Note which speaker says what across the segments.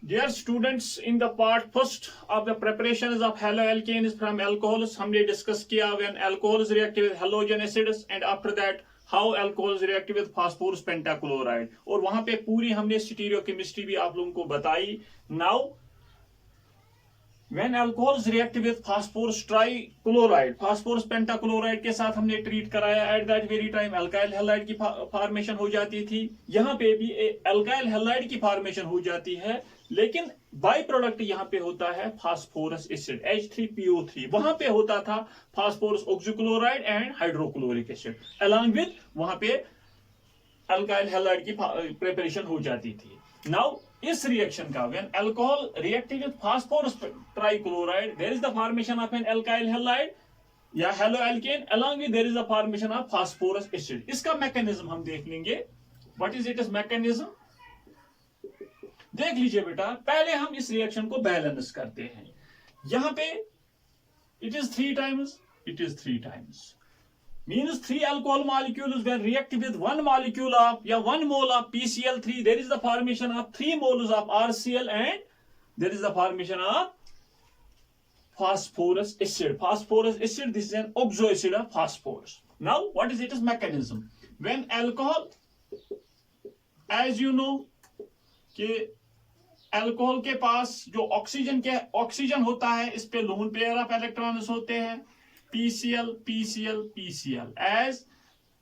Speaker 1: Dear students, in the part first of the preparations of haloalkanes from alcohols, हमने discuss किया when alcohols react with halogen acids and after that how alcohols react with phosphorus pentachloride, और वहां पे पूरी हमने stereochemistry भी आप लोगों को बताई. Now when alcohols react with phosphorus trichloride, phosphorus pentachloride के साथ हमने ट्रीट कराया. At that very time alkyl halide की फॉर्मेशन हो जाती थी. यहाँ पे भी alkyl halide की फॉर्मेशन हो जाती है, लेकिन बाई प्रोडक्ट यहाँ पे होता है फास्फोरस एसिड H3PO3. वहां पे होता था phosphorus oxychloride and hydrochloric acid, along with वहां पे अल्काइल हैलाइड की प्रिपरेशन हो जाती थी. नाउ इस रिएक्शन का when alcohol reacted with phosphorus trichloride, there is the formation of an alkyl halide या haloalkane, along with there is the formation of phosphorus acid. इसका मैकेनिज्म हम देख लेंगे. What is it is mechanism, देख लीजिए बेटा. पहले हम इस रिएक्शन को बैलेंस करते हैं. यहां पे it is 3 times, it is 3 times, means 3 alcohol molecules when react with 1 molecule of या 1 mole of PCl3, there is the formation of 3 moles of RCl and there is the formation of phosphorus acid. Phosphorus acid, this is an oxo acid of phosphorus. Now what is its mechanism? When alcohol, as you know कि alcohol के पास जो oxygen होता है, इस पे lone pair of electrons होते हैं PCl PCl PCl. as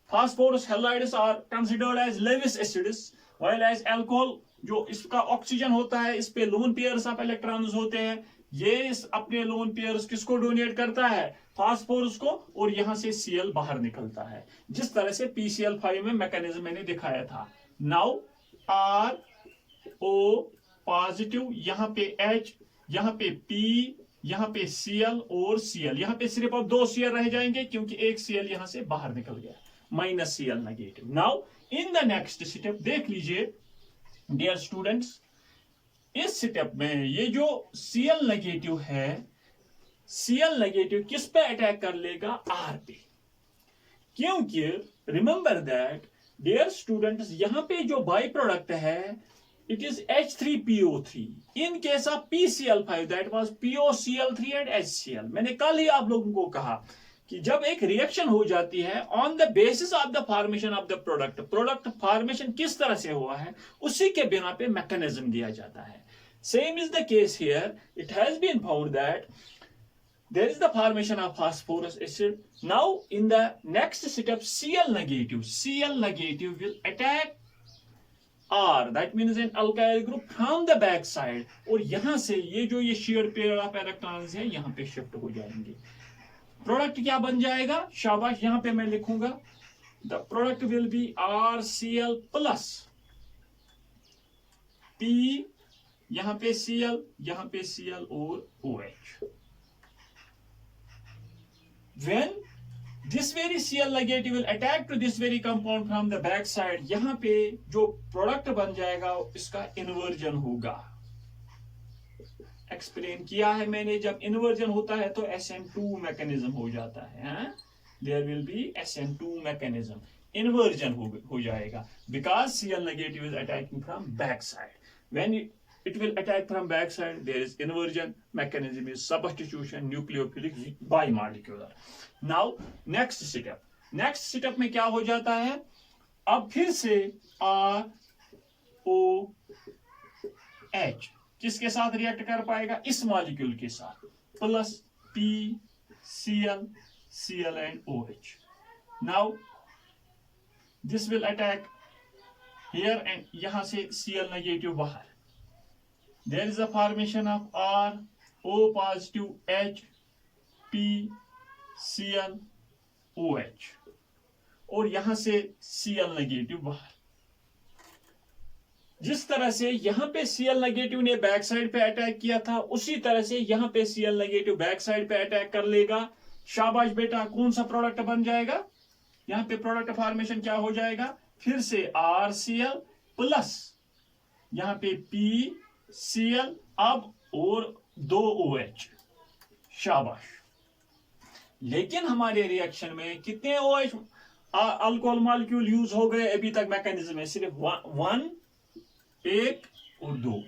Speaker 1: phosphorus halides are considered as Lewis acids, while as alcohol जो इसका ऑक्सीजन होता है, इस पे लोन पेयर्स ऑफ इलेक्ट्रॉन्स होते हैं. ये अपने लोन पेयर्स किसको डोनेट करता है, फास्फोरस को, और यहां से Cl बाहर निकलता है, जिस तरह से PCl5 में मैकेनिज्म मैंने दिखाया था. नाउ RO पॉजिटिव, यहाँ पे H, यहाँ पे P, यहाँ पे Cl और Cl. यहाँ पे सिर्फ अब 2 Cl रह जाएंगे क्योंकि एक Cl यहां से बाहर निकल गया, minus Cl negative. Now in the next step देख लीजिए डियर स्टूडेंट्स, इस स्टेप में ये जो Cl नेगेटिव है, Cl नेगेटिव किस पे अटैक कर लेगा, R पे. क्योंकि रिमेंबर दैट डियर स्टूडेंट्स, यहां पे जो बाई प्रोडक्ट है it is H3PO3 in case of PCl5, that was POCl3 and HCl. मैंने कल ही आप लोगों को कहा कि जब एक रिएक्शन हो जाती है on the basis of the formation of the product formation किस तरह से हुआ है, उसी के बिना पे मैकेनिज्म दिया जाता है. Same is the case here. It has been found that there is the formation of phosphorus acid. Now in the next step Cl negative will attack R, that means an alkyl group from the back side, और यहां से ये share pair of electrons है यहां पे shift हो जाएंगे. Product क्या बन जाएगा, शाबाश, यहां पे मैं लिखूंगा the product will be RCl plus P, यहां पे Cl और OH. When this very Cl negative will attack to this very compound from the back side, यहां पे जो प्रोडक्ट बन जाएगा इसका इन्वर्जन होगा. एक्सप्लेन किया है मैंने, जब इन्वर्जन होता है तो SN2 मैकेनिज्म हो जाता है. There will be SN2 mechanism, inversion हो जाएगा because Cl negative is attacking from back side. When it will attack from back side, there is inversion. Mechanism is substitution, nucleophilic, bimolecular. Now next step में क्या हो जाता है, अब फिर से ROH किसके साथ रिएक्ट कर पाएगा, इस मॉलिक्यूल के साथ, plus P, Cl and OH. Now this will attack here and यहां से Cl negative बाहर. There is a formation of R, O positive, H, P, Cl, OH, और यहां से Cl नेगेटिव बाहर. जिस तरह से यहां पे Cl नेगेटिव ने बैक साइड पे अटैक किया था, उसी तरह से यहां पे Cl नेगेटिव बैक साइड पे अटैक कर लेगा. शाबाश बेटा, कौन सा प्रोडक्ट बन जाएगा, यहां पे प्रोडक्ट फॉर्मेशन क्या हो जाएगा, फिर से RCl प्लस यहां पे PCl अब और 2 OH. शाबाश. लेकिन हमारे रिएक्शन में कितने OH अल्कोहल मॉलिक्यूल यूज हो गए अभी तक मैकेनिज्म में, सिर्फ 1, 1 और 2.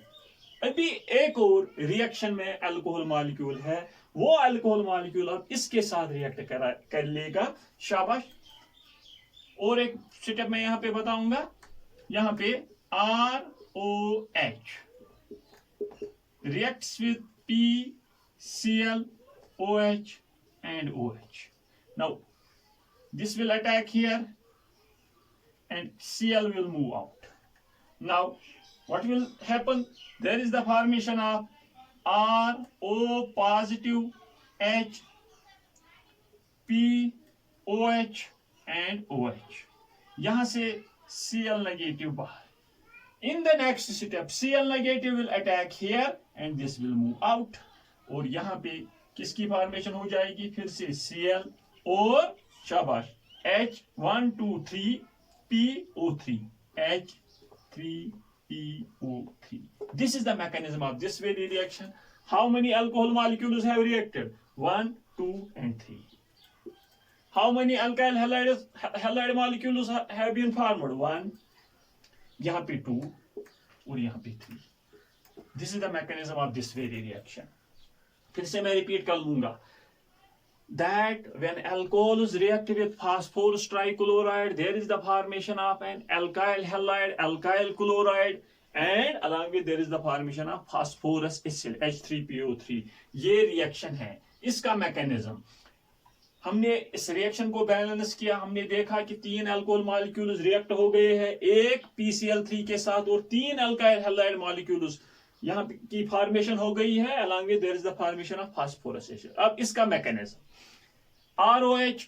Speaker 1: अभी एक और रिएक्शन में अल्कोहल मॉलिक्यूल है, वो अल्कोहल मॉलिक्यूल अब इसके साथ रिएक्ट कर लेगा। शाबाश। और एक स्टेप मैं यहां पे बताऊंगा, यहां पे ROH reacts with PCl, OH and OH. Now this will attack here and Cl will move out. Now what will happen? There is the formation of RO positive, H, P, OH and OH. यहां से Cl negative बाहर. In the next step, Cl negative will attack here and this will move out. और यहाँ पे किसकी formation हो जाएगी? फिर से Cl और शाबाश H123 PO3 H3PO3. This is the mechanism of this very reaction. How many alcohol molecules have reacted? 1, 2 and 3. How many alkyl halide molecules have been formed? 1, यहाँ पे 2 और यहाँ पे 3. This is the mechanism of this very reaction. फिर से मैं repeat कर लूंगा, that when alcohols react with phosphorus trichloride, there is the formation of an alkyl halide, alkyl chloride, and along with there is the formation of phosphorus acid H3PO3. ये reaction है, इसका mechanism हमने इस reaction को balance किया। हमने देखा कि 3 अल्कोहल मॉलिक्यूल्स रिएक्ट हो गए हैं एक PCl3 के साथ और 3 अल्काइल हैलाइड मॉलिक्यूल्स यहाँ की फॉर्मेशन हो गई है। Along with there is the formation of phosphorus acid. अब इसका मैकेनिज्म, ROH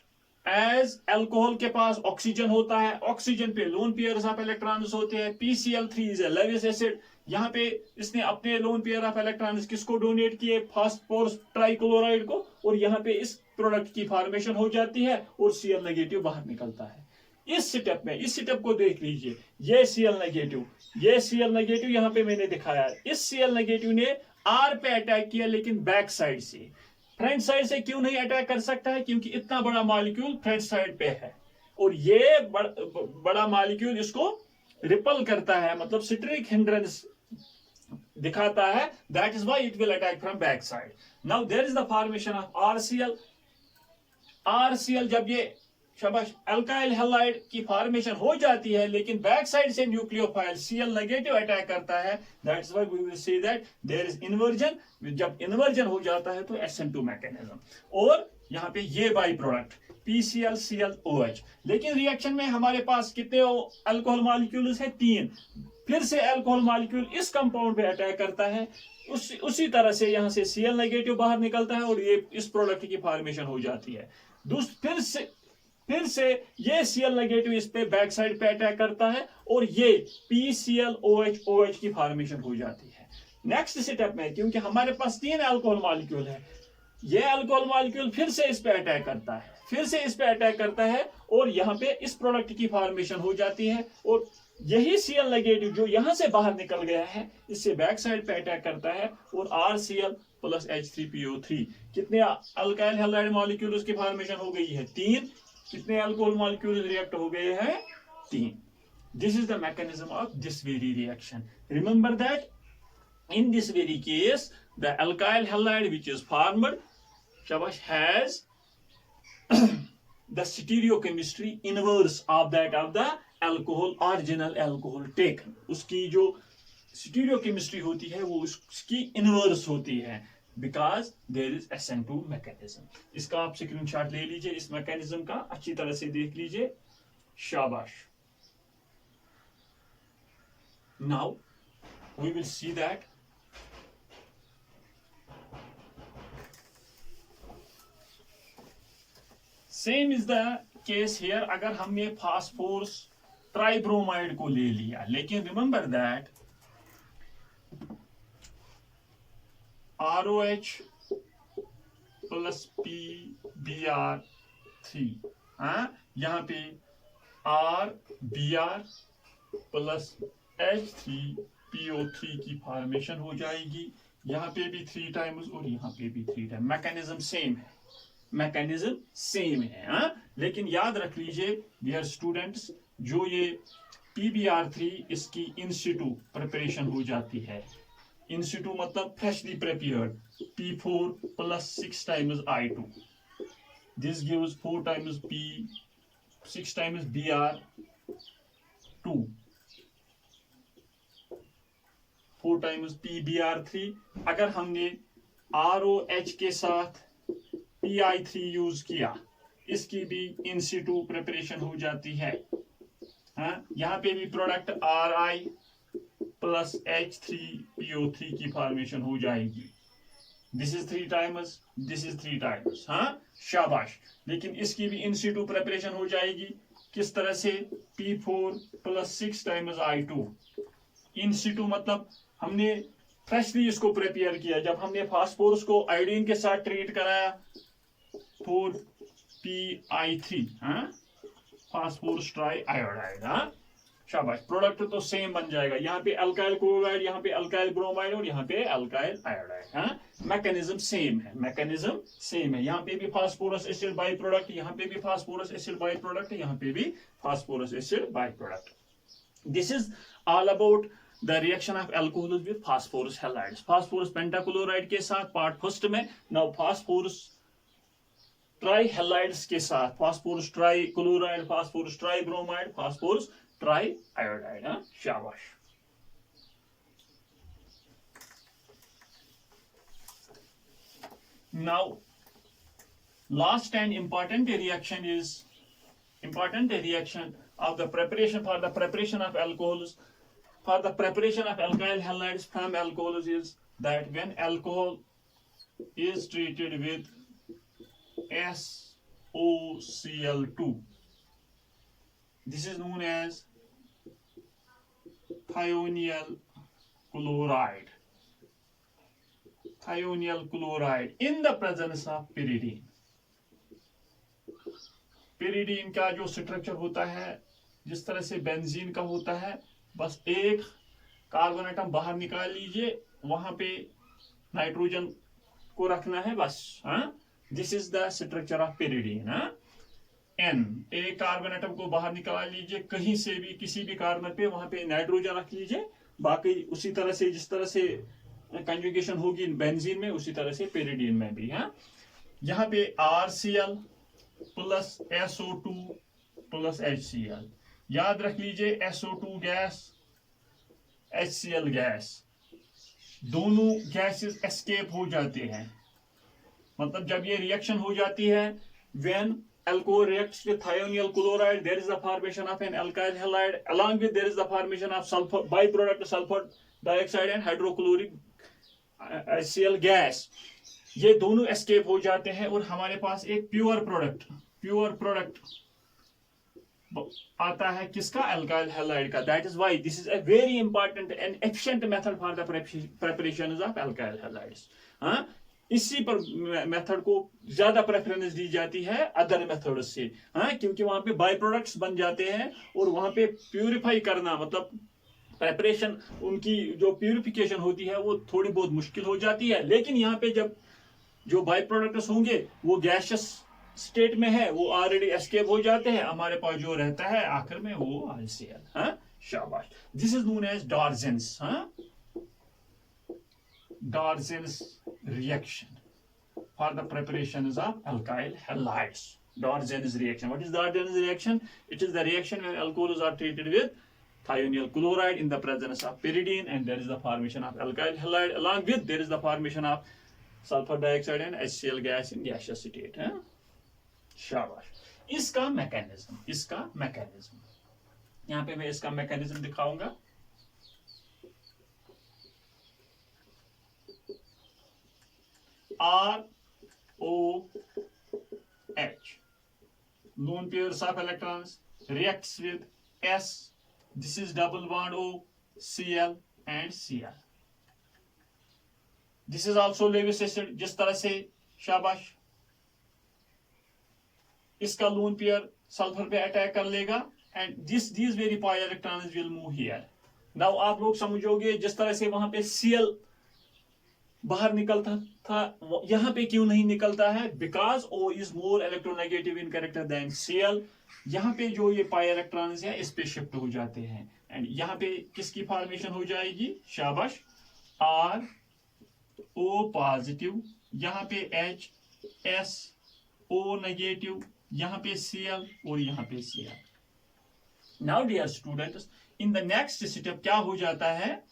Speaker 1: एज अल्कोहल के पास ऑक्सीजन होता है, ऑक्सीजन पे लोन पेयर्स ऑफ इलेक्ट्रॉन्स होते हैं। PCl3 is a Lewis acid, यहाँ पे इसने अपने लोन पेयर ऑफ इलेक्ट्रॉन्स किसको डोनेट किए? फास्फोरस ट्राइक्लोराइड को, और यहाँ पे इस प्रोडक्ट की फॉर्मेशन हो जाती है और Cl नेगेटिव बाहर निकलता है। इस स्टेप में, इस स्टेप को देख लीजिए, ये Cl नेगेटिव, ये Cl नेगेटिव यहाँ पे मैंने दिखाया। इस Cl नेगेटिव ने R पे अटैक किया, लेकिन बैक साइड से, फ्रंट साइड से क्यों नहीं अटैक कर सकता है? क्योंकि इतना बड़ा मॉलिक्यूल फ्रंट साइड पे है और ये बड़ा मॉलिक्यूल इसको रिपल करता है, मतलब स्टेरिक हिंड्रेंस दिखाता है। That is why it will attack from back side. Now there is the formation of RCl। RCl जब ये शाबाश अल्काइल हैलाइड की फॉर्मेशन हो जाती है, लेकिन बैक साइड से न्यूक्लियोफाइल Cl नेगेटिव अटैक करता है। That's why we will say that there is inversion. जब इन्वर्जन हो जाता है तो SN2 मैकेनिज्म, और यहाँ पे ये by product PCl Cl OH। लेकिन रिएक्शन में हमारे पास कितने अल्कोहल मॉलिक्यूल्स है? 3। फिर से अल्कोहल मॉलिक्यूल इस कंपाउंड पे अटैक करता है, उसी तरह से यहाँ से Cl नेगेटिव बाहर निकलता है और ये इस प्रोडक्ट की फॉर्मेशन हो जाती है। फिर से ये Cl नेगेटिव इस पे बैक साइड पे अटैक करता है और ये PCl OH की फॉर्मेशन हो जाती है। नेक्स्ट स्टेप में, क्योंकि हमारे पास 3 अल्कोहल मॉलिक्यूल है, ये अल्कोहल मॉलिक्यूल फिर से इस पे अटैक करता है, और यहाँ पे इस प्रोडक्ट की फॉर्मेशन हो जाती है, और यही Cl नेगेटिव जो यहां से बाहर निकल गया है, इससे बैक साइड पे अटैक करता है और RCl प्लस H3PO3। कितने अल्काइल हैलाइड मॉलिक्यूल्स की फॉर्मेशन हो गई है? 3। कितने अल्कोहल मॉलिक्यूल्स रिएक्ट हो गए हैं? 3। This is the mechanism of this very reaction. Remember that in this very case the alkyl halide which is formed shabash has the stereochemistry inverse of that of the alcohol, original alcohol taken। उसकी जो stereochemistry होती है वो उसकी inverse होती है, because there is SN2 mechanism। इसका आप स्क्रीनशॉट ले लीजिए, इस मैकेनिज्म का अच्छी तरह से देख लीजिए। शाबाश। now we will see that same is the case here. अगर हमने फास्फोरस ट्राइब्रोमाइड को ले लिया, लेकिन remember that ROH plus PBr3, यहाँ पे RBr प्लस H3PO3 की फॉर्मेशन हो जाएगी। यहाँ पे भी 3 टाइम्स और यहाँ पे भी 3 टाइम्स। मैकेनिज्म सेम है, लेकिन याद रख लीजिए डियर स्टूडेंट्स, जो ये PBr3 इसकी इन सिटू प्रिपरेशन हो जाती है, इन सिटू मतलब freshly prepared, P4 plus 6 times I2. This gives 4 times P, 6 times Br2, 4 times PBr3. अगर हमने ROH के साथ PI3 यूज किया, इसकी भी इन सिटू प्रिपरेशन हो जाती है। हाँ, यहाँ पे भी प्रोडक्ट Ri प्लस H3PO3 की फॉर्मेशन हो जाएगी। This is 3 times, this is 3 times. हाँ, शाबाश। लेकिन इसकी भी इन सिटू प्रिपरेशन हो जाएगी। किस तरह से? P4 plus 6 times I2। इन सिटू मतलब हमने फ्रेशली इसको प्रिपेयर किया। जब हमने फास्फोरस को आयोडीन के साथ ट्रीट कराया, 4PI3, हाँ, फास्फोरस ट्राई आयोडाइड। हाँ, शाबाश। प्रोडक्ट तो सेम बन जाएगा। यहाँ पे अल्काइल क्लोराइड, यहाँ पे अल्काइल ब्रोमाइड और यहाँ पे अल्काइल आयोडाइड। हाँ, मैकेनिज्म सेम है, मैकेनिज्म सेम है। यहाँ पे भी फास्फोरस एसिड बाई प्रोडक्ट, यहाँ पे भी फास्फोरस एसिड बाई प्रोडक्ट, यहाँ पे भी phosphorus acid by product. This is all about the reaction of alcohols with phosphorus halides. Phosphorus pentachloride के साथ पार्ट फर्स्ट में। नाउ फास्फोरस ट्राई हैलाइड्स के साथ, phosphorus try chloride, phosphorus try bromide, phosphorus try iodide. हाँ, शाबाश। Now, last and important reaction of the preparation for the preparation of alcohols, for the preparation of alkyl halides from alcohols is that when alcohol is treated with SOCl2, this is known as thionyl chloride. Thionyl chloride in the presence of pyridine. pyridine का जो structure होता है जिस तरह से benzene का होता है, बस एक कार्बन एटम बाहर निकाल लीजिए, वहां पे नाइट्रोजन को रखना है बस। हाँ, this is the structure of pyridine। हाँ, N, एक कार्बन एटम को बाहर निकाल लीजिए कहीं से भी, किसी भी कार्बन पे, वहां पे नाइट्रोजन रख लीजिए, बाकी उसी तरह से जिस तरह से कंजुगेशन होगी बेंजीन में, उसी तरह से pyridine में भी। हाँ, यहाँ पे RCl plus SO2 plus HCl, याद रख लीजिए SO2 गैस, HCl गैस, दोनों गैसेस एस्केप हो जाते हैं। मतलब जब ये रिएक्शन हो जाती है, when alcohol reacts with thionyl chloride, there is the formation of an alkyl halide, along with there is the formation of sulfur byproduct, sulfur dioxide and hydrochloric HCl gas. ये दोनों एस्केप हो जाते हैं और हमारे पास एक प्योर प्रोडक्ट आता है किसका? अल्काइल हैलाइड का। That is why this is a very important and efficient method for the preparation of alkyl halides. हाँ, इसी पर मेथड को ज्यादा प्रेफरेंस दी जाती है अदर मेथड्स से। हाँ, क्योंकि वहां पे बाय प्रोडक्ट्स बन जाते हैं और वहां पे प्यूरिफाई करना, मतलब प्रेपरेशन, उनकी जो प्यूरिफिकेशन होती है वो थोड़ी बहुत मुश्किल हो जाती है। लेकिन यहाँ पे जब जो बाय प्रोडक्ट्स होंगे वो गैसियस स्टेट में है, वो ऑलरेडी एस्केप हो जाते हैं, हमारे पास जो रहता है आखिर में वो HCl। हाँ, शाबाश। This is known as Darzens. हाँ, Darzens reaction for the preparation of alkyl halides. Darzens reaction, what is Darzens reaction? It is the reaction when alcohols are treated with thionyl chloride in the presence of pyridine, and there is the formation of alkyl halide, along with there is the formation of sulfur dioxide and HCl gas in gaseous state। है, शाबाश। इसका mechanism यहाँ पे मैं इसका mechanism दिखाऊंगा। ROH, lone pairs of electrons, reacts with S, this is double bond O, Cl and Cl. This is also Lewis acid, जिस तरह से, शाबाश। इसका लोन पेयर सल्फर पे अटैक कर लेगा and these very pi electrons will move here. Now आप लोग समझोगे जिस तरह से वहां पे Cl बाहर निकलता था, यहाँ पे क्यों नहीं निकलता है? Because O is more electronegative in character than Cl. यहाँ पे जो ये पाई इलेक्ट्रॉन्स हैं इस पे शिफ्ट हो जाते हैं एंड यहाँ पे किसकी फॉर्मेशन हो जाएगी? शाबाश, आर ओ पॉजिटिव, यहाँ पे एच एस ओ नेगेटिव, यहाँ पे Cl और यहाँ पे Cl। Now dear students, in the next step क्या हो जाता है,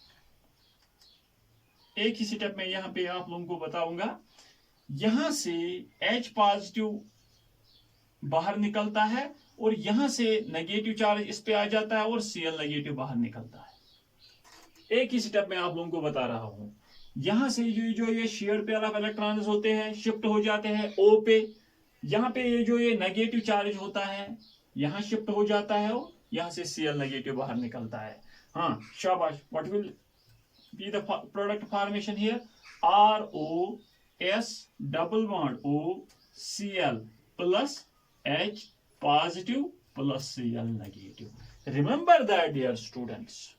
Speaker 1: एक ही स्टेप में यहाँ पे आप लोगों को बताऊंगा। यहां से H पॉजिटिव बाहर निकलता है और यहां से नेगेटिव चार्ज इस पे आ जाता है और Cl नेगेटिव बाहर निकलता है। एक ही स्टेप में आप लोगों को बता रहा हूं। यहां से जो ये शेयर्ड पेयर ऑफ इलेक्ट्रॉन्स होते हैं शिफ्ट हो जाते हैं O पे। यहाँ पे ये जो ये नेगेटिव चार्ज होता है यहाँ शिफ्ट हो जाता है और यहाँ से Cl नेगेटिव बाहर निकलता है। हाँ शाबाश। What will be the product formation here? ROS double bond O Cl plus H positive plus Cl negative. Remember that dear students,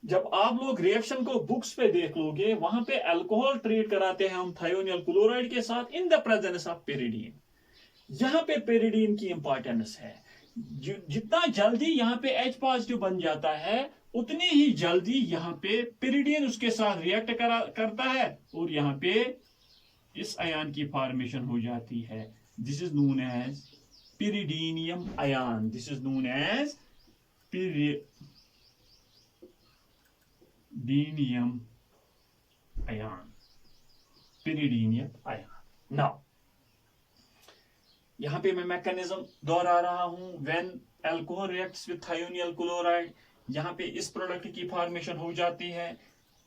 Speaker 1: जब आप लोग रिएक्शन को बुक्स पे देख लोगे वहां पे अल्कोहल ट्रीट कराते हैं हम थायोनिल क्लोराइड के साथ in the presence of pyridine. यहां पे पेरिडीन की इंपॉर्टेंस है। जितना जल्दी यहाँ पे H पॉजिटिव बन जाता है उतनी ही जल्दी यहाँ पे पेरिडीन उसके साथ रिएक्ट करता है और यहाँ पे इस आयन की फॉर्मेशन हो जाती है। This is known as pyridinium ion. This is known as pyridinium ion. Pyridinium ion. Now यहां पे मैं मैकेनिज्म दोहरा रहा हूं। When alcohol reacts with thionyl chloride, यहां पे इस प्रोडक्ट की फॉर्मेशन हो जाती है,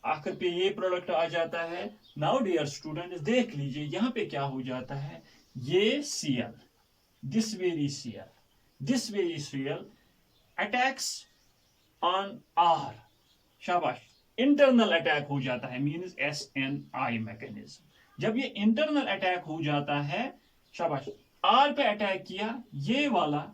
Speaker 1: आखिर पे ये प्रोडक्ट आ जाता है। नाउ डियर स्टूडेंट देख लीजिए यहां पे क्या हो जाता है, ये Cl, this very Cl attacks on R। शाबाश। इंटरनल अटैक हो जाता है, मींस SNI मैकेनिज्म। जब ये इंटरनल अटैक हो जाता है, शाबाश, R पे अटैक किया, ये वाला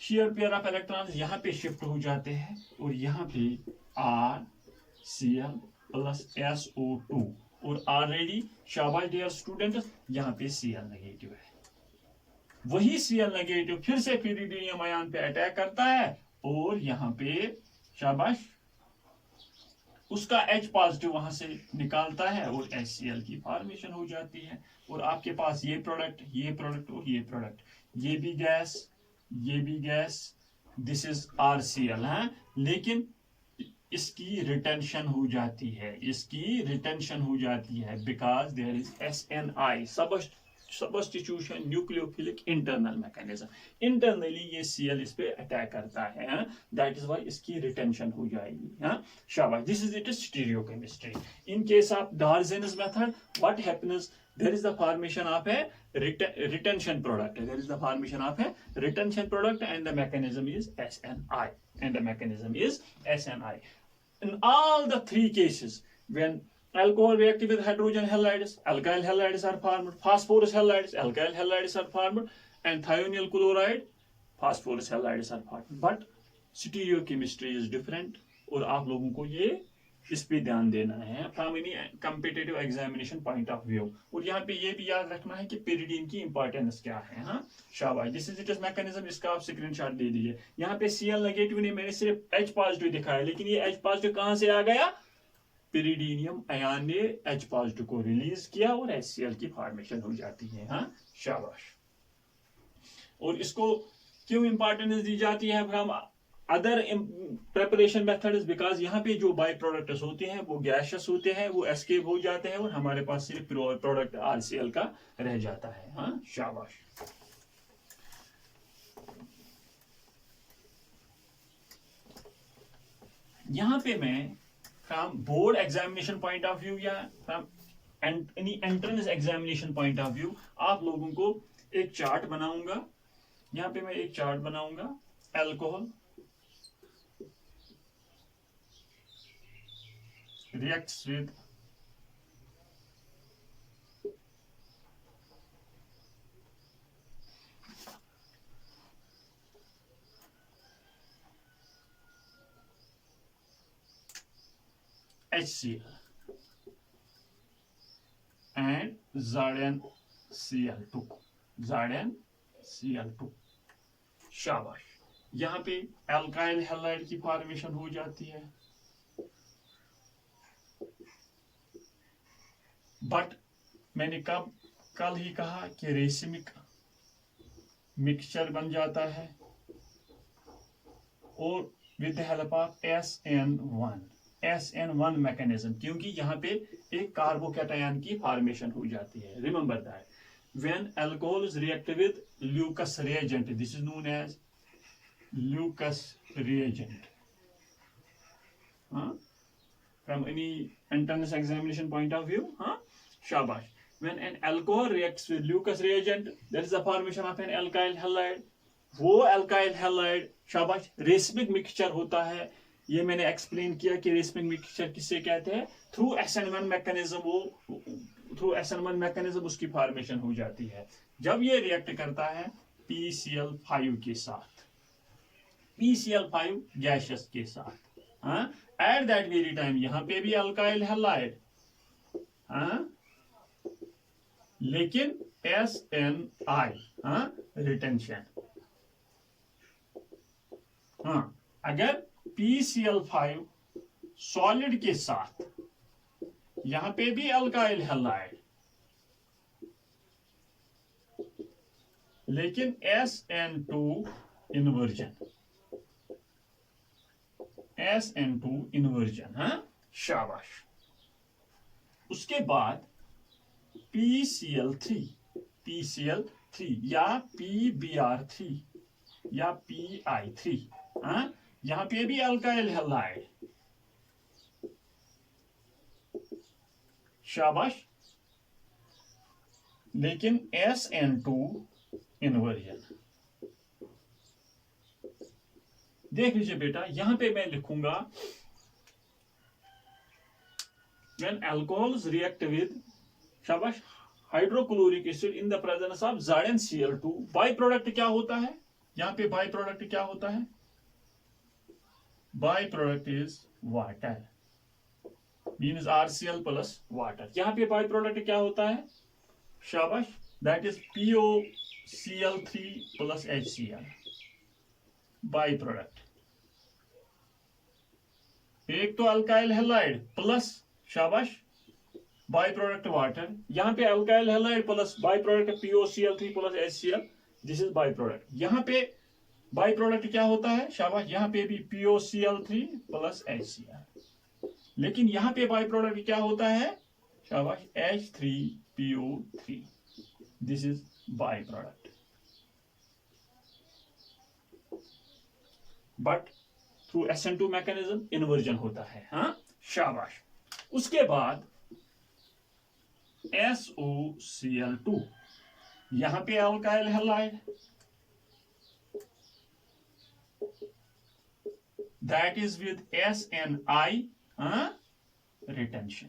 Speaker 1: शेयर पेयर ऑफ इलेक्ट्रॉन्स यहाँ पे शिफ्ट हो जाते हैं और यहाँ पे RCl प्लस SO2 और ऑलरेडी शाबाश डियर स्टूडेंट यहाँ पे Cl नेगेटिव है। वही Cl नेगेटिव फिर से पेरिडीनियम आयन पे अटैक करता है और यहाँ पे शाबाश उसका H पॉजिटिव वहां से निकालता है और HCl की फॉर्मेशन हो जाती है और आपके पास ये प्रोडक्ट और ये प्रोडक्ट, ये भी गैस, दिस इज RCl है, लेकिन इसकी रिटेंशन हो जाती है, because there is SNI substitution nucleophilic internal mechanism. Internally ये Cl इस पे अटैक करता है, दैट इज व्हाई इसकी रिटेंशन हो जाएगी। शाबाश। This is it stereochemistry. In case of Darzens method what happens, there is the formation of a retention product, and the mechanism is SNI. In all the three cases, when alcohol reacts with hydrogen halides, alkyl halides are formed, phosphorus halides, alkyl halides are formed, and thionyl chloride, phosphorus halides are formed. But stereochemistry is different और आप लोगों को ये इस पे ध्यान देना है from any competitive examination point of view. और यहाँ पे ये भी याद रखना है कि पेरिडीन की इंपॉर्टेंस क्या है। हाँ शाबाश। दिस इज इट मैकेनिज्म, इसका आप स्क्रीनशॉट दे दीजिए। यहाँ पे Cl नेगेटिव नहीं, मैंने सिर्फ H पॉजिटिव दिखाया, लेकिन ये H पॉजिटिव कहां से आ गया, पेरिडीनियम आयन ने H पॉजिटिव को रिलीज किया और HCl की फॉर्मेशन हो जाती है। हाँ शाबाश। और इसको क्यों इंपॉर्टेंस दी जाती है from other preparation methods, because यहाँ पे जो बाई प्रोडक्ट्स होते हैं वो गैशियस होते हैं, वो एस्केप हो जाते हैं और हमारे पास सिर्फ प्रोडक्ट RCl का रह जाता है। हाँ शाबाश। यहाँ पे मैं from board examination point of view या from any entrance examination point of view आप लोगों को एक चार्ट बनाऊंगा। यहाँ पे मैं एक चार्ट बनाऊंगा, alcohol reacts with HCl and ZnCl2। शाबाश। यहाँ पे अल्काइल हैलाइड की फॉर्मेशन हो जाती है बट मैंने कल ही कहा कि रेसिमिक मिक्सचर बन जाता है और with the help of SN1 mechanism, क्योंकि यहाँ पे एक कार्बोकैटायन की फॉर्मेशन हो जाती है. Remember that when alcohols react with Lucas reagent, this is known as Lucas reagent. From any entrance examination point of view, shabash. When an alcohol reacts with Lucas reagent, there is the formation of an alkyl halide. वो alkyl halide, शाबाश, racemic mixture होता है. ये मैंने explain किया कि racemic mixture किससे कहते हैं. थ्रू SN1 मैकेनिज्म उसकी फॉर्मेशन हो जाती है. जब ये रिएक्ट करता है PCl5 के साथ, PCl5 गैसेस के साथ, एट दैट वेरी टाइम यहां पे भी अल्काइल हैलाइड, लेकिन SNI रिटेंशन. अगर PCl5 सॉलिड के साथ, यहां पे भी अल्काइल हैलाइड, लेकिन SN2 इन्वर्जन, SN2 इन्वर्जन, शाबाश. उसके बाद PCl3 या PBr3 या PI3, यहां पे भी अल्काइल हैलाइड, शाबाश, लेकिन SN2 इन्वर्जन. देख लीजिए बेटा, यहां पे मैं लिखूंगा when alcohols react with, शाबाश, hydrochloric acid in the presence of ZnCl2, by product क्या होता है. यहां पे बाई प्रोडक्ट क्या होता है. By product is water, means RCl plus water. यहां पे बाई प्रोडक्ट क्या होता है, शाबाश, that is POCl3 plus HCl. By product एक तो अल्काइल हैलाइड प्लस, शाबाश, बाई प्रोडक्ट वाटर. यहां पे alkyl halide plus by product POCl3 plus HCl, this is by product. यहां पे बाई प्रोडक्ट क्या होता है, शाबाश, यहां पे भी POCl3 प्लस HCl, लेकिन यहां पे बाई प्रोडक्ट क्या होता है, शाबाश, H3PO3, this is by product. But through SN2 mechanism inversion होता है, शाबाश. उसके बाद SOCl2, यहां पे alkyl halide, that is with SNI retention.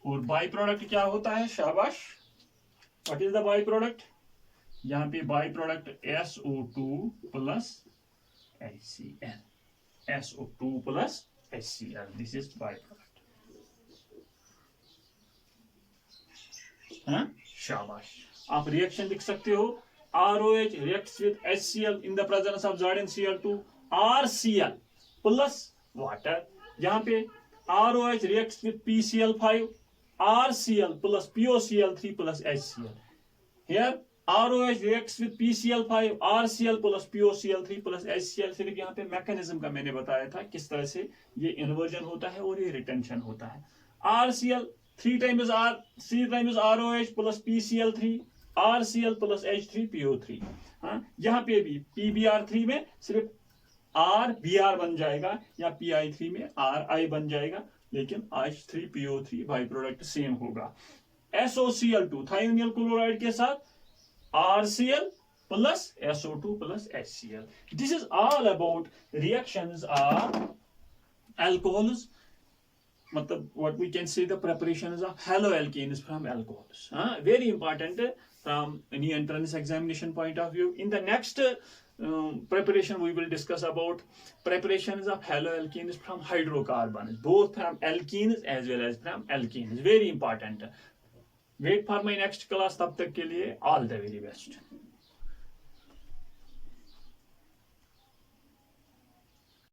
Speaker 1: और बाई प्रोडक्ट क्या होता है, शाबाश, what is the by product. यहां पे by product SO2 plus HCl, SO2 plus HCl, this is by product. शाबाश. आप रिएक्शन लिख सकते हो, ROH reacts with HCl in the presence of ZnCl2, RCl plus water. यहां पे ROH reacts with PCl5, RCl plus POCl3 plus HCl. Here ROH reacts with PCl5, RCl plus POCl3 plus HCl. सिर्फ यहाँ पे mechanism का मैंने बताया था किस तरह से ये इन्वर्जन होता है और ये रिटेंशन होता है. RCl 3 times ROH plus PCl3, RCl plus H3PO3. यहाँ पे भी PBr3 में सिर्फ RBr बन जाएगा या PI3 में RI बन जाएगा, लेकिन H3PO3 बाई प्रोडक्ट सेम होगा. SOCl2 थायोनिल क्लोराइड के साथ RCl plus SO2 plus HCl. This is all about reactions of alcohols. मतलब what we can say the preparations of haloalkanes from alcohols. Very important from any entrance examination point of view. In the next preparation we will discuss about preparations of haloalkanes from hydrocarbons, both from alkenes as well as from alkanes. Very important. Wait for my next class. तब तक के लिए all the very best.